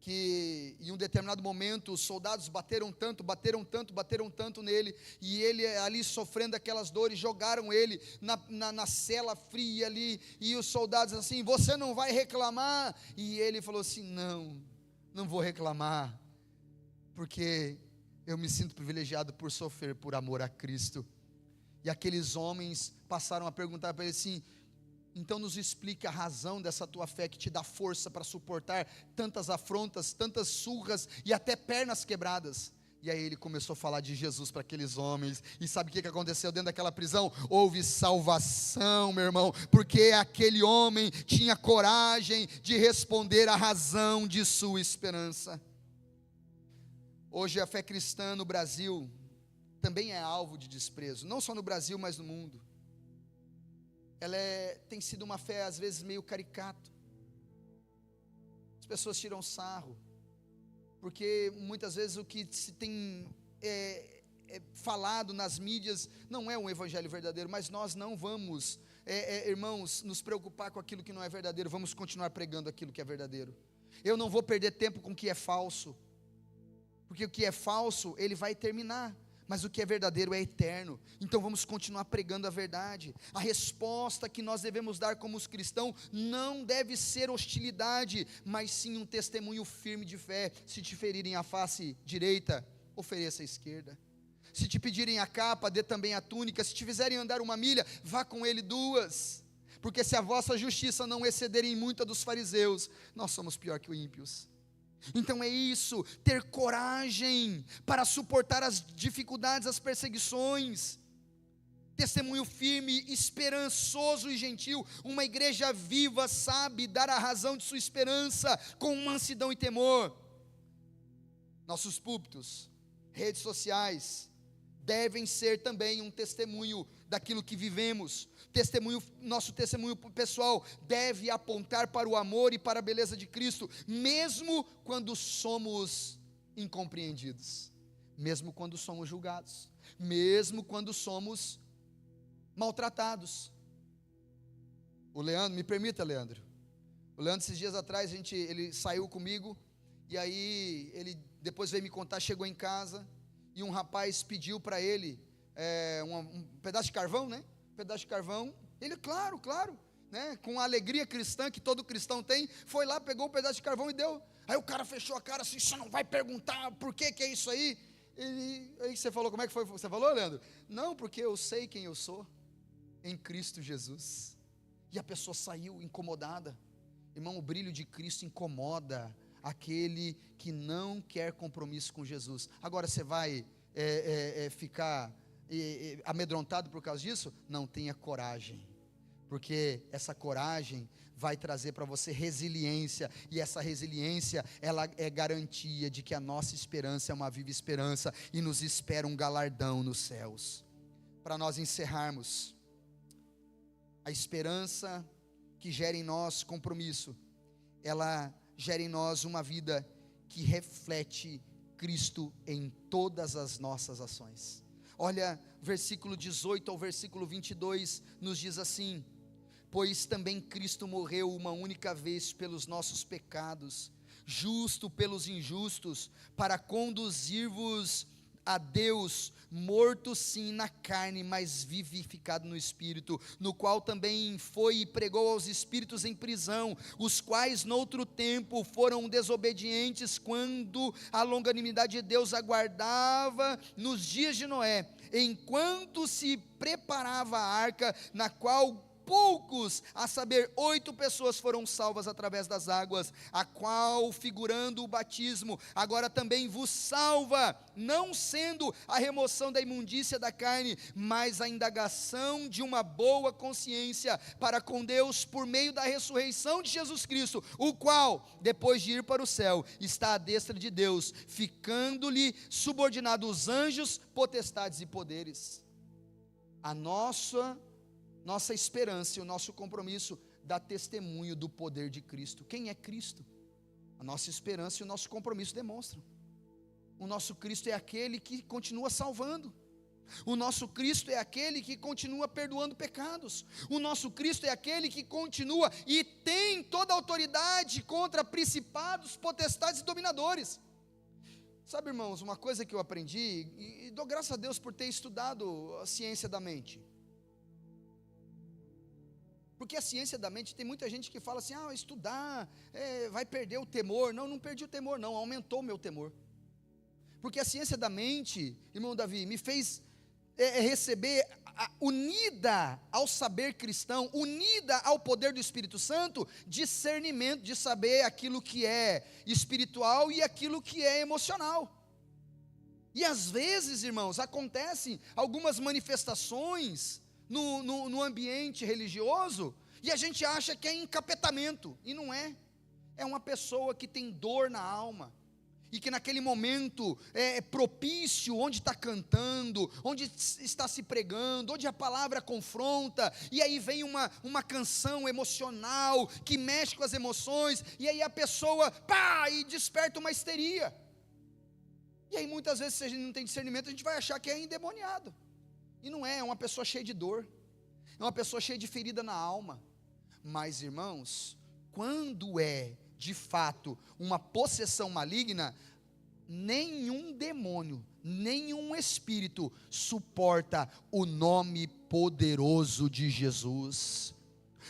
que em um determinado momento os soldados bateram tanto nele, e ele ali sofrendo aquelas dores, jogaram ele na cela fria ali, e os soldados assim, você não vai reclamar? E ele falou assim, não vou reclamar, porque eu me sinto privilegiado por sofrer por amor a Cristo. E aqueles homens passaram a perguntar para ele assim, então nos explique a razão dessa tua fé que te dá força para suportar tantas afrontas, tantas surras e até pernas quebradas. E aí ele começou a falar de Jesus para aqueles homens. E sabe o que aconteceu dentro daquela prisão? Houve salvação, meu irmão, porque aquele homem tinha coragem de responder à razão de sua esperança. Hoje a fé cristã no Brasil também é alvo de desprezo, não só no Brasil, mas no mundo. Ela tem sido uma fé às vezes meio caricato. As pessoas tiram sarro, porque muitas vezes o que se tem falado nas mídias não é um evangelho verdadeiro, mas nós não vamos, irmãos, nos preocupar com aquilo que não é verdadeiro, vamos continuar pregando aquilo que é verdadeiro. Eu não vou perder tempo com o que é falso, porque o que é falso, ele vai terminar, mas o que é verdadeiro é eterno. Então vamos continuar pregando a verdade. A resposta que nós devemos dar como os cristãos não deve ser hostilidade, mas sim um testemunho firme de fé. Se te ferirem a face direita, ofereça a esquerda. Se te pedirem a capa, dê também a túnica. Se te fizerem andar 1 milha, vá com ele 2. Porque se a vossa justiça não exceder em muito a dos fariseus, nós somos pior que os ímpios. Então é isso, ter coragem para suportar as dificuldades, as perseguições, testemunho firme, esperançoso e gentil. Uma igreja viva sabe dar a razão de sua esperança com mansidão e temor. Nossos púlpitos, redes sociais, devem ser também um testemunho daquilo que vivemos. Nosso testemunho pessoal deve apontar para o amor e para a beleza de Cristo, mesmo quando somos incompreendidos, mesmo quando somos julgados, mesmo quando somos maltratados. O Leandro, me permita, Leandro. O Leandro, esses dias atrás, ele saiu comigo, e aí ele depois veio me contar, chegou em casa, e um rapaz pediu para ele um pedaço de carvão, né? Um pedaço de carvão. Ele, claro, né? Com a alegria cristã que todo cristão tem, foi lá, pegou um pedaço de carvão e deu. Aí o cara fechou a cara assim, você não vai perguntar por que é isso aí? Aí você falou, como é que foi? Você falou, Leandro? Não, porque eu sei quem eu sou, em Cristo Jesus. E a pessoa saiu incomodada. Irmão, o brilho de Cristo incomoda aquele que não quer compromisso com Jesus. Agora você vai ficar amedrontado por causa disso? Não, tenha coragem, porque essa coragem vai trazer para você resiliência, e essa resiliência, ela é garantia de que a nossa esperança é uma viva esperança, e nos espera um galardão nos céus. Para nós encerrarmos, a esperança que gera em nós compromisso, ela gera em nós uma vida que reflete Cristo em todas as nossas ações. Olha, versículo 18 ao versículo 22 nos diz assim: pois também Cristo morreu uma única vez pelos nossos pecados, justo pelos injustos, para conduzir-vos a Deus, morto sim na carne, mas vivificado no Espírito, no qual também foi e pregou aos espíritos em prisão, os quais noutro tempo foram desobedientes, quando a longanimidade de Deus aguardava nos dias de Noé, enquanto se preparava a arca, na qual poucos, a saber, 8 pessoas foram salvas através das águas, a qual, figurando o batismo, agora também vos salva, não sendo a remoção da imundícia da carne, mas a indagação de uma boa consciência para com Deus, por meio da ressurreição de Jesus Cristo, o qual, depois de ir para o céu, está à destra de Deus, ficando-lhe subordinado os anjos, potestades e poderes. A nossa esperança e o nosso compromisso dá testemunho do poder de Cristo. Quem é Cristo? A nossa esperança e o nosso compromisso demonstram. O nosso Cristo é aquele que continua salvando. O nosso Cristo é aquele que continua perdoando pecados. O nosso Cristo é aquele que continua e tem toda a autoridade contra principados, potestades e dominadores. Sabe, irmãos, uma coisa que eu aprendi, e dou graças a Deus por ter estudado a ciência da mente. Porque a ciência da mente, tem muita gente que fala assim, estudar, vai perder o temor. Não perdi o temor não, aumentou o meu temor. Porque a ciência da mente, irmão Davi, me fez receber, unida ao saber cristão, unida ao poder do Espírito Santo, discernimento de saber aquilo que é espiritual e aquilo que é emocional. E às vezes, irmãos, acontecem algumas manifestações no ambiente religioso, e a gente acha que é encapetamento, e não é. É uma pessoa que tem dor na alma, e que naquele momento é propício, onde está cantando, onde está se pregando, onde a palavra confronta, e aí vem uma canção emocional, que mexe com as emoções, e aí a pessoa, pá, e desperta uma histeria. E aí muitas vezes, se a gente não tem discernimento, a gente vai achar que é endemoniado, e não é, é uma pessoa cheia de dor, é uma pessoa cheia de ferida na alma. Mas irmãos, quando é de fato uma possessão maligna, nenhum demônio, nenhum espírito suporta o nome poderoso de Jesus,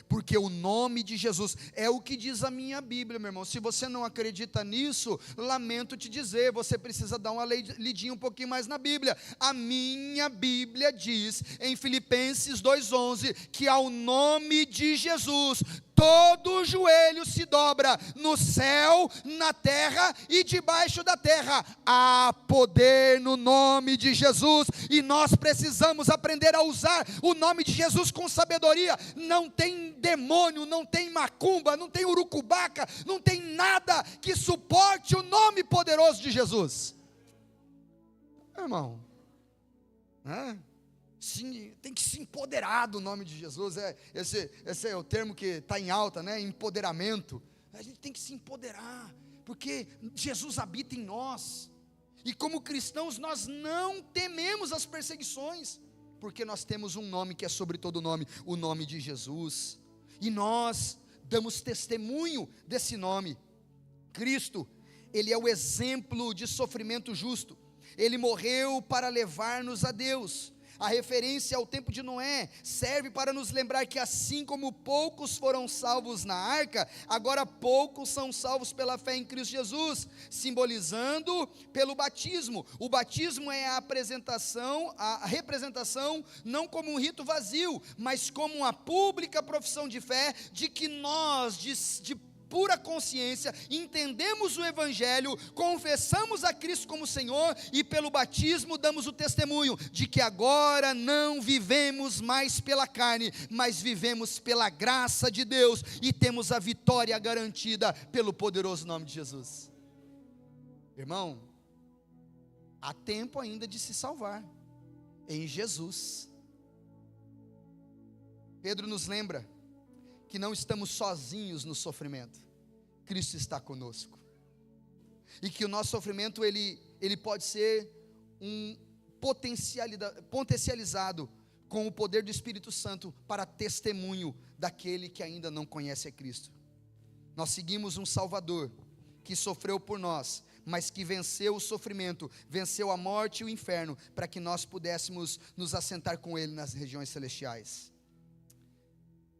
porque o nome de Jesus é o que diz a minha Bíblia, meu irmão. Se você não acredita nisso, lamento te dizer, você precisa dar uma lidinha um pouquinho mais na Bíblia. A minha Bíblia diz em Filipenses 2:11 que ao nome de Jesus todo joelho se dobra, no céu, na terra e debaixo da terra. Há poder no nome de Jesus, e nós precisamos aprender a usar o nome de Jesus com sabedoria. Não tem demônio, não tem macumba, não tem urucubaca, não tem nada que suporte o nome poderoso de Jesus. Irmão, sim, tem que se empoderar do nome de Jesus. Esse é o termo que está em alta, né? Empoderamento. A gente tem que se empoderar, porque Jesus habita em nós, e como cristãos nós não tememos as perseguições, porque nós temos um nome que é sobre todo nome, o nome de Jesus, e nós damos testemunho desse nome. Cristo, Ele é o exemplo de sofrimento justo, Ele morreu para levar-nos a Deus. A referência ao tempo de Noé serve para nos lembrar que assim como poucos foram salvos na arca, agora poucos são salvos pela fé em Cristo Jesus, simbolizando pelo batismo. O batismo é a representação não como um rito vazio, mas como uma pública profissão de fé, de que nós, de pura consciência, entendemos o Evangelho, confessamos a Cristo como Senhor, e pelo batismo damos o testemunho de que agora não vivemos mais pela carne, mas vivemos pela graça de Deus, e temos a vitória garantida pelo poderoso nome de Jesus. Irmão, há tempo ainda de se salvar em Jesus. Pedro nos lembra que não estamos sozinhos no sofrimento, Cristo está conosco, e que o nosso sofrimento ele pode ser potencializado com o poder do Espírito Santo para testemunho daquele que ainda não conhece a Cristo. Nós seguimos um Salvador que sofreu por nós, mas que venceu o sofrimento, venceu a morte e o inferno, para que nós pudéssemos nos assentar com Ele nas regiões celestiais.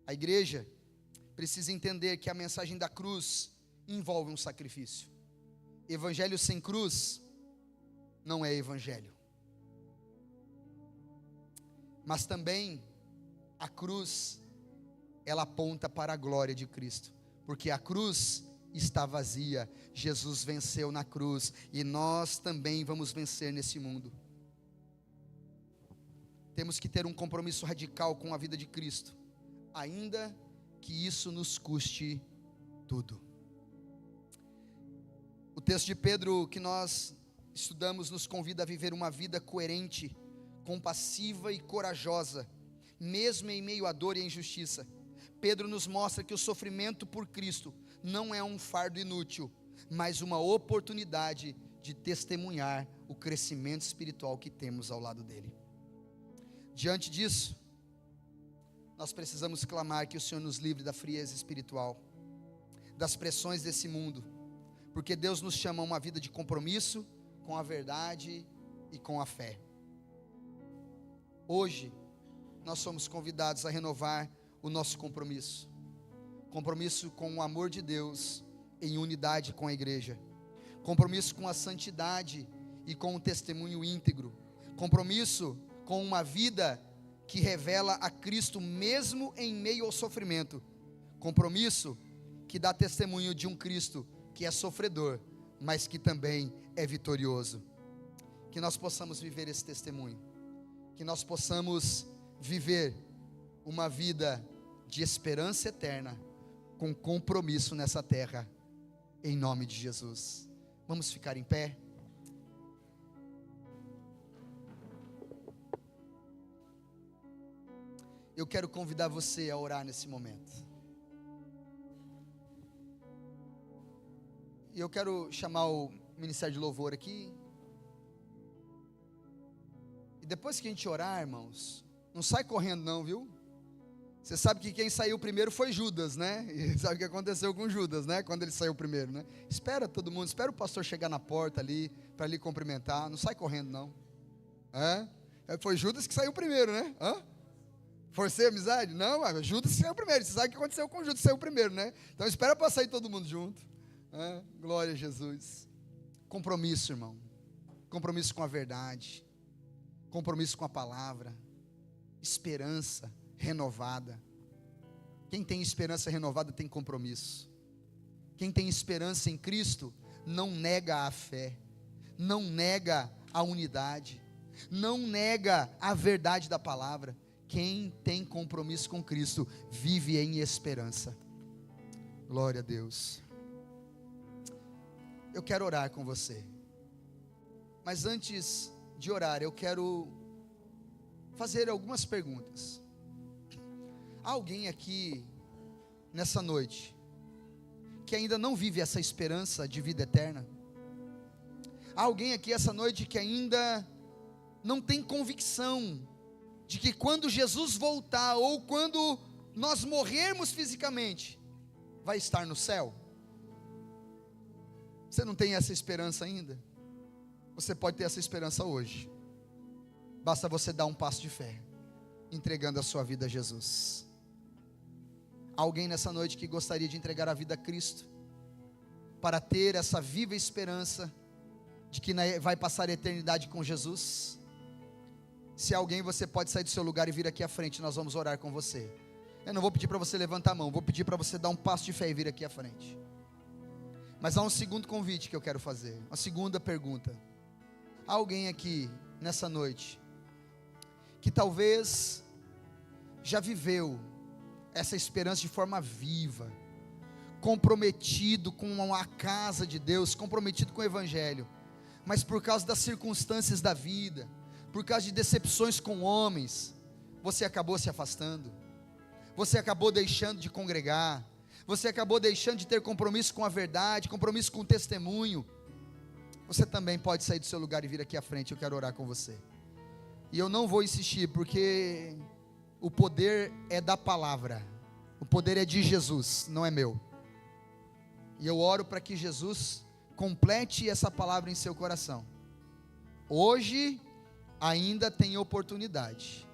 A igreja precisa entender que a mensagem da cruz envolve um sacrifício. Evangelho sem cruz não é evangelho. Mas também a cruz, ela aponta para a glória de Cristo, porque a cruz está vazia, Jesus venceu na cruz, e nós também vamos vencer nesse mundo. Temos que ter um compromisso radical com a vida de Cristo, ainda que isso nos custe tudo. O texto de Pedro que nós estudamos nos convida a viver uma vida coerente, compassiva e corajosa, mesmo em meio à dor e à injustiça. Pedro nos mostra que o sofrimento por Cristo não é um fardo inútil, mas uma oportunidade de testemunhar o crescimento espiritual que temos ao lado dele. Diante disso, nós precisamos clamar que o Senhor nos livre da frieza espiritual, das pressões desse mundo, porque Deus nos chama a uma vida de compromisso com a verdade e com a fé. Hoje, nós somos convidados a renovar o nosso compromisso com o amor de Deus, em unidade com a igreja, compromisso com a santidade e com o testemunho íntegro, compromisso com uma vida que revela a Cristo mesmo em meio ao sofrimento, compromisso que dá testemunho de um Cristo que é sofredor, mas que também é vitorioso. que nós possamos viver esse testemunho, que nós possamos viver uma vida de esperança eterna, com compromisso nessa terra, em nome de Jesus. Vamos ficar em pé? Eu quero convidar você a orar nesse momento. E eu quero chamar o Ministério de Louvor aqui. E depois que a gente orar, irmãos, não sai correndo não, viu? Você sabe que quem saiu primeiro foi Judas, né? E sabe o que aconteceu com Judas, né? Quando ele saiu primeiro, né? Espera todo mundo, espera o pastor chegar na porta ali, para lhe cumprimentar. Não sai correndo não. Foi Judas que saiu primeiro, né? Forcei a amizade? Não, mas Judas saiu primeiro. Você sabe o que aconteceu com Judas, saiu primeiro, né? Então espera para sair todo mundo junto. Glória a Jesus. Compromisso, irmão. Compromisso com a verdade. Compromisso com a palavra. Esperança renovada. Quem tem esperança renovada tem compromisso. Quem tem esperança em Cristo não nega a fé, não nega a unidade, não nega a verdade da palavra. Quem tem compromisso com Cristo vive em esperança. Glória a Deus. Eu quero orar com você, mas antes de orar eu quero fazer algumas perguntas. Há alguém aqui nessa noite que ainda não vive essa esperança de vida eterna? Há alguém aqui essa noite que ainda não tem convicção de que quando Jesus voltar, ou quando nós morrermos fisicamente, vai estar no céu? Você não tem essa esperança ainda? Você pode ter essa esperança hoje. Basta você dar um passo de fé, entregando a sua vida a Jesus. Alguém nessa noite que gostaria de entregar a vida a Cristo, para ter essa viva esperança de que vai passar a eternidade com Jesus? Se alguém, você pode sair do seu lugar e vir aqui à frente, nós vamos orar com você. Eu não vou pedir para você levantar a mão, vou pedir para você dar um passo de fé e vir aqui à frente. Mas há um segundo convite que eu quero fazer, uma segunda pergunta. Há alguém aqui nessa noite que talvez já viveu essa esperança de forma viva, comprometido com a casa de Deus, comprometido com o Evangelho, mas por causa das circunstâncias da vida, por causa de decepções com homens, você acabou se afastando, você acabou deixando de congregar, você acabou deixando de ter compromisso com a verdade, compromisso com o testemunho. Você também pode sair do seu lugar e vir aqui à frente, eu quero orar com você. E eu não vou insistir, porque o poder é da palavra, o poder é de Jesus, não é meu. E eu oro para que Jesus complete essa palavra em seu coração. Hoje ainda tem oportunidade,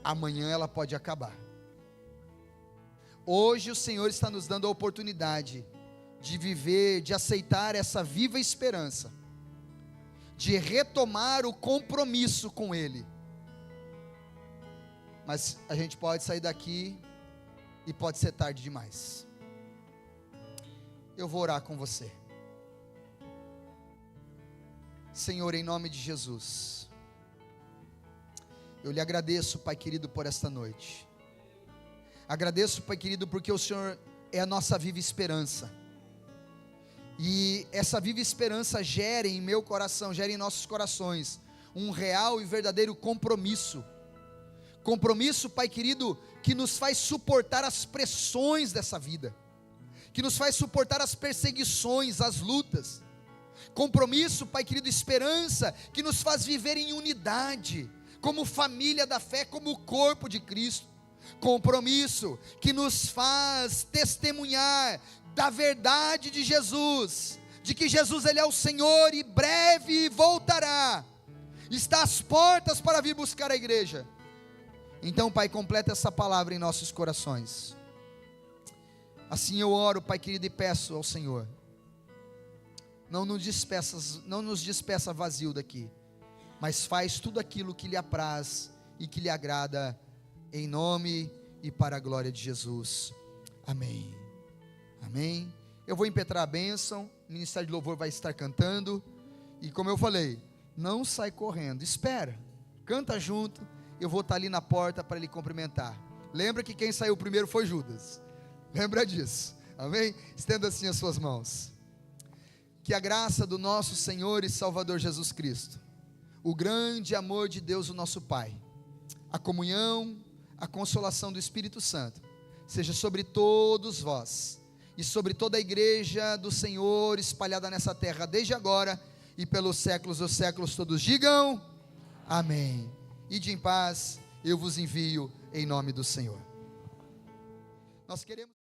amanhã ela pode acabar. Hoje o Senhor está nos dando a oportunidade de viver, de aceitar essa viva esperança, de retomar o compromisso com Ele. Mas a gente pode sair daqui e pode ser tarde demais. Eu vou orar com você. Senhor, em nome de Jesus, eu lhe agradeço, Pai querido, por esta noite. Agradeço, Pai querido, porque o Senhor é a nossa viva esperança. E essa viva esperança gera em meu coração, gera em nossos corações um real e verdadeiro compromisso. Compromisso, Pai querido, que nos faz suportar as pressões dessa vida, que nos faz suportar as perseguições, as lutas. Compromisso, Pai querido, esperança, que nos faz viver em unidade, como família da fé, como corpo de Cristo. Compromisso, que nos faz testemunhar da verdade de Jesus, de que Jesus Ele é o Senhor e breve voltará, está às portas para vir buscar a igreja. Então, Pai, completa essa palavra em nossos corações. Assim eu oro, Pai querido, e peço ao Senhor, não nos despeça vazio daqui, mas faz tudo aquilo que lhe apraz e que lhe agrada, em nome e para a glória de Jesus. Amém. Amém. Eu vou impetrar a bênção, o Ministério de Louvor vai estar cantando, e como eu falei, não sai correndo, espera, canta junto, eu vou estar ali na porta para lhe cumprimentar. Lembra que quem saiu primeiro foi Judas, lembra disso, amém? Estenda assim as suas mãos. Que a graça do nosso Senhor e Salvador Jesus Cristo, o grande amor de Deus, o nosso Pai, a comunhão, a consolação do Espírito Santo, seja sobre todos vós, e sobre toda a igreja do Senhor, espalhada nessa terra, desde agora, e pelos séculos dos séculos todos, digam, amém. Ide em paz, eu vos envio em nome do Senhor. Nós queremos...